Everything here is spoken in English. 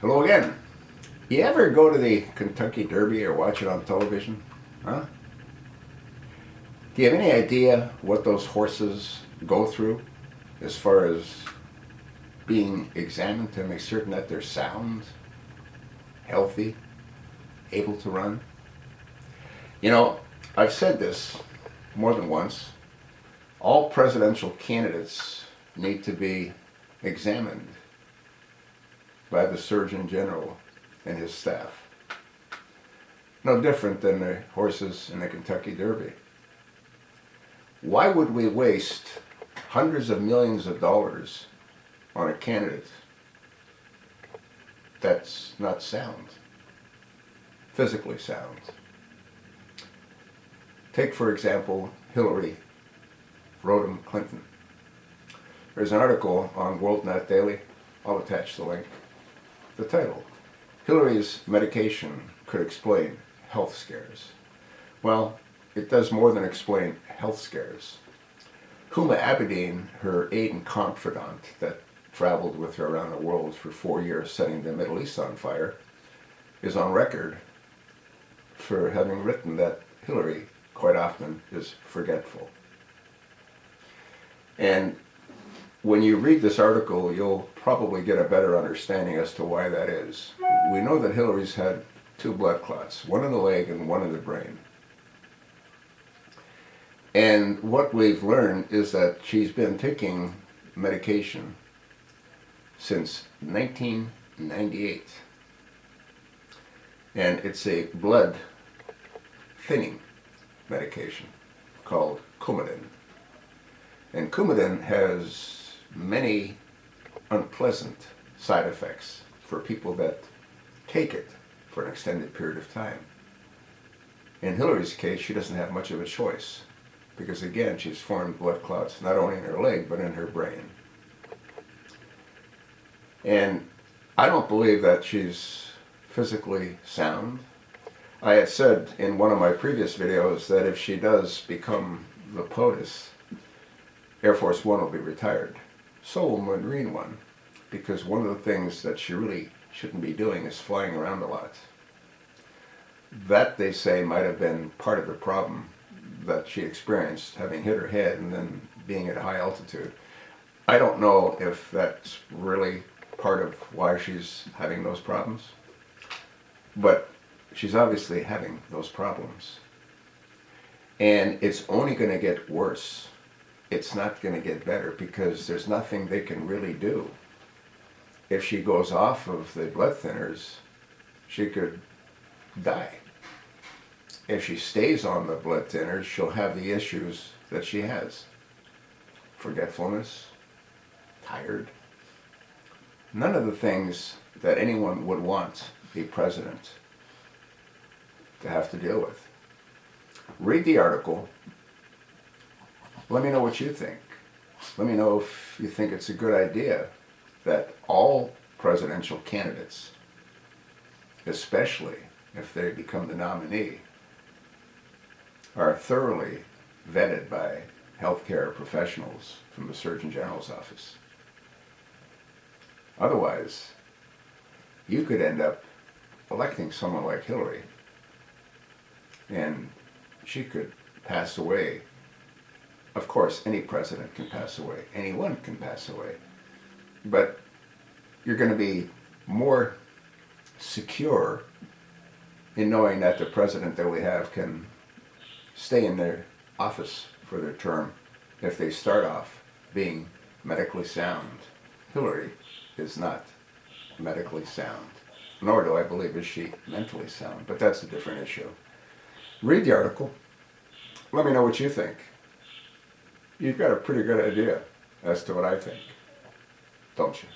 Hello again. You ever go to the Kentucky Derby or watch it on television? Huh? Do you have any idea what those horses go through as far as being examined to make certain that they're sound, healthy, able to run? You know, I've said this more than once. All presidential candidates need to be examined by the Surgeon General and his staff. No different than the horses in the Kentucky Derby. Why would we waste hundreds of millions of dollars on a candidate that's not sound, physically sound? Take, for example, Hillary Rodham Clinton. There's an article on WorldNet Daily. I'll attach the link. The title, Hillary's Medication Could Explain Health Scares. Well, it does more than explain health scares. Huma Abedin, her aide and confidant that traveled with her around the world for 4 years setting the Middle East on fire, is on record for having written that Hillary quite often is forgetful. And when you read this article, you'll probably get a better understanding as to why that is. We know that Hillary's had 2 blood clots, one in the leg and one in the brain. And what we've learned is that she's been taking medication since 1998. And it's a blood thinning medication called Coumadin. And Coumadin has many unpleasant side effects for people that take it for an extended period of time. In Hillary's case, she doesn't have much of a choice because, again, she's formed blood clots not only in her leg but in her brain. And I don't believe that she's physically sound. I had said in one of my previous videos that if she does become the POTUS, Air Force One will be retired. So will Marine One, because one of the things that she really shouldn't be doing is flying around a lot. That, they say, might have been part of the problem that she experienced, having hit her head and then being at a high altitude. I don't know if that's really part of why she's having those problems, but she's obviously having those problems. And it's only going to get worse. It's not going to get better because there's nothing they can really do. If she goes off of the blood thinners, she could die. If she stays on the blood thinners, she'll have the issues that she has. Forgetfulness, tired. None of the things that anyone would want a president to have to deal with. Read the article. Let me know what you think. Let me know if you think it's a good idea that all presidential candidates, especially if they become the nominee, are thoroughly vetted by healthcare professionals from the Surgeon General's office. Otherwise, you could end up electing someone like Hillary, and she could pass away. Of course, any president can pass away. Anyone can pass away. But you're going to be more secure in knowing that the president that we have can stay in their office for their term if they start off being medically sound. Hillary is not medically sound, nor do I believe is she mentally sound, but that's a different issue. Read the article. Let me know what you think. You've got a pretty good idea as to what I think, don't you?